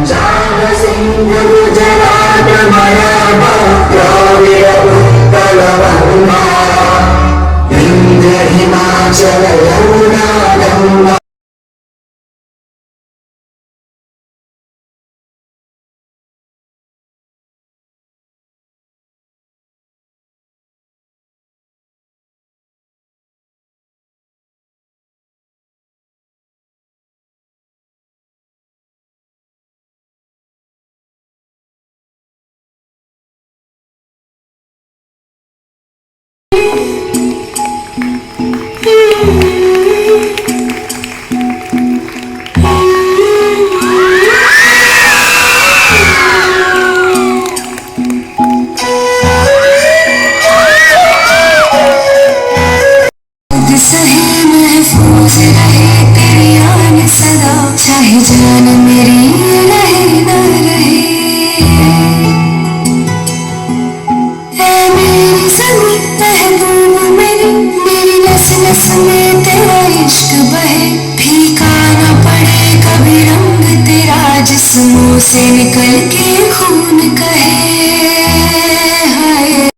सिंधु गुजरात मराठा द्रविड़ उत्कल बंगा विंध्य हिमाचल यमुना गंगा। चाहे जान मेरी रहे न रहे, ऐ मेरी ज़मीं महबूब मेरी, मेरी नस नस में तेरा इश्क बहे। फीका न पड़े कभी रंग तेरा, जिस्मों से निकल के खून कहे। हाय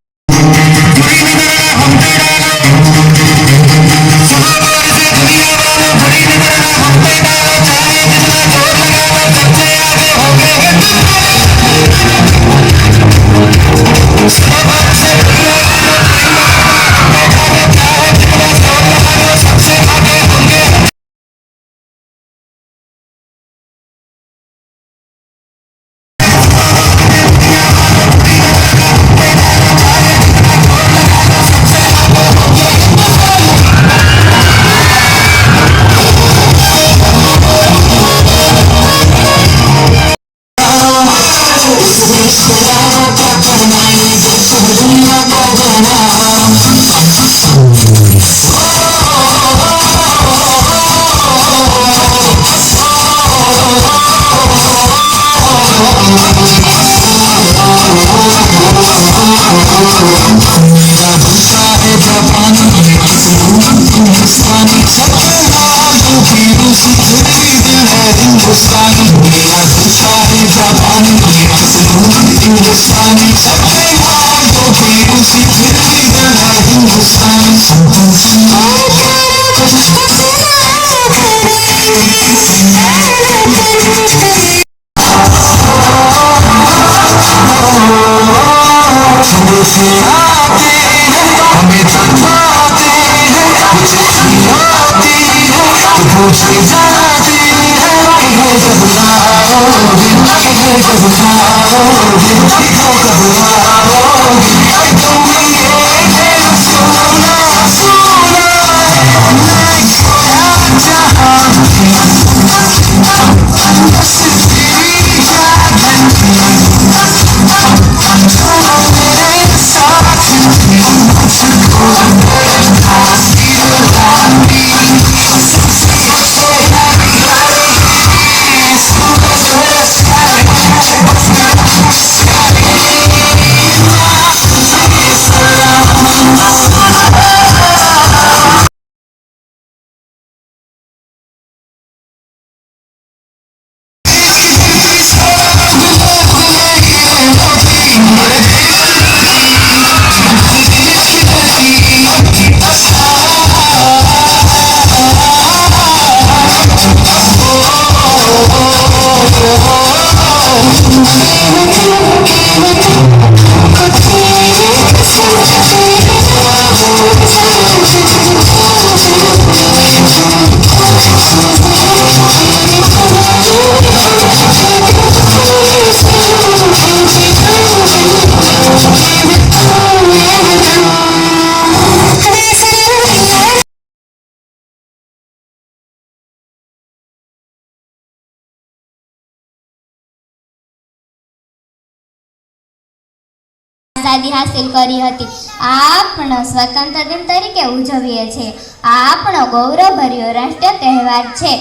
आजादी हासिल करी हती। आ आपणो स्वतंत्र दिन तरीके उजवीए छे। आ आपणो गौरवभर्यो राष्ट्रीय तहेवार छे।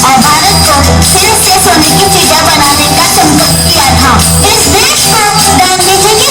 और भारत को सिर्फ से सोने की चिड़िया बनाने का संकल्प किया था। इस देश को गांधी जी की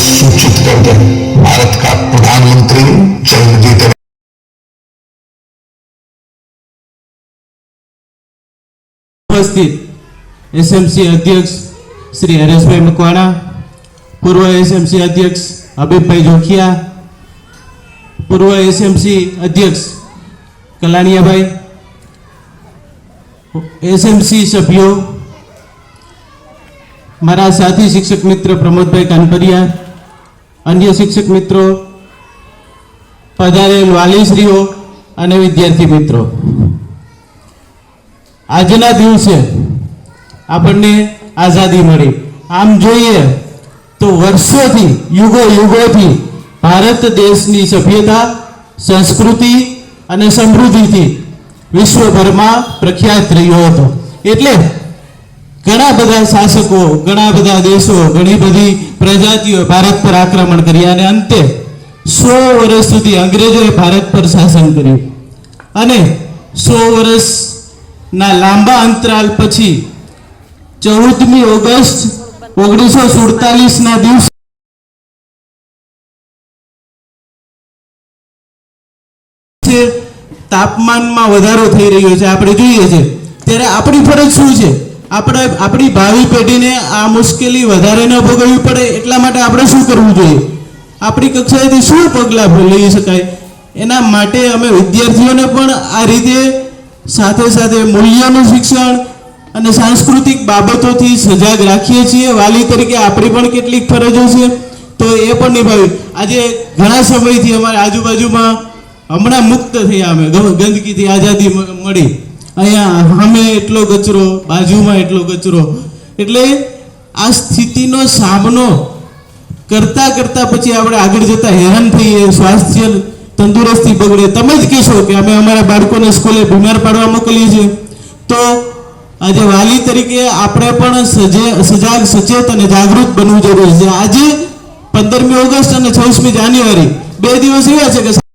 सूचित कर दें। भारत का प्रधानमंत्री जल्द उपस्थित एसएमसी अध्यक्ष श्री हरेशभाई मकवाणा, पूर्व एसएमसी अध्यक्ष हबीबभाई जोखिया, पूर्व एसएमसी अध्यक्ष कलानियाभाई, एसएमसी सभ्यों, मारा साथी शिक्षक मित्र प्रमोदभाई कानपरिया, अन्य शिक्षक मित्रों, पधारेल वालीश्रीओ અને વિદ્યાર્થી મિત્રો, આજના દિવસે આપણને આઝાદી મળી. આમ જોઈએ તો વર્ષોથી યુગોથી ભારત દેશની સભ્યતા, સંસ્કૃતિ અને સમૃદ્ધિથી વિશ્વભરમાં પ્રખ્યાત રહ્યો હતો. એટલે ઘણા બધા શાસકો, ઘણા બધા દેશો, ઘણી બધી પ્રજાતિઓ ભારત પર આક્રમણ કર્યા અને અંતે 100 વર્ષ સુધી અંગ્રેજોએ ભારત પર શાસન કર્યું અને 100 વર્ષના લાંબા અંતરાલ પછી 14મી ઓગસ્ટ 1947ના દિવસે તાપમાનમાં વધારો થઈ રહ્યો છે, આપણે જોઈએ છે. ત્યારે આપણી ફરજ શું છે? આપણી ભાવિ પેઢીને આ મુશ્કેલી વધારે ન ભોગવવી પડે એટલા માટે આપણે શું કરવું જોઈએ? આપણી કક્ષાએથી શું પગલાં લઈ શકાય? એના માટે અમે વિદ્યાર્થીઓને પણ આ રીતે સાથે સાથે મૂલ્યોનું શિક્ષણ અને સાંસ્કૃતિક બાબતોથી સજાગ રાખીએ છીએ. વાલી તરીકે આપણી પણ કેટલીક ફરજો છે, તો એ પણ નિભાવી. આજે ઘણા સમયથી અમારી આજુબાજુમાં હમણાં મુક્ત થયા, અમે ગંદકીથી આઝાદી મળી. અહીંયા સામે એટલો કચરો, બાજુમાં એટલો કચરો. એટલે આ સ્થિતિનો સામનો કરતા કરતા પછી આપણે આગળ જતા હેરાન થઈએ, સ્વાસ્થ્ય તંદુરસ્તી બગડે. તમે જ કહેશો કે અમે અમારા બાળકોને સ્કૂલે બીમાર પાડવા મોકલીએ છીએ. તો આજે વાલી તરીકે આપણે પણ સજાગ, સચેત અને જાગૃત બનવું જરૂરી છે. આજે 15મી ઓગસ્ટ અને 26મી જાન્યુઆરી 2 દિવસ એવા છે કે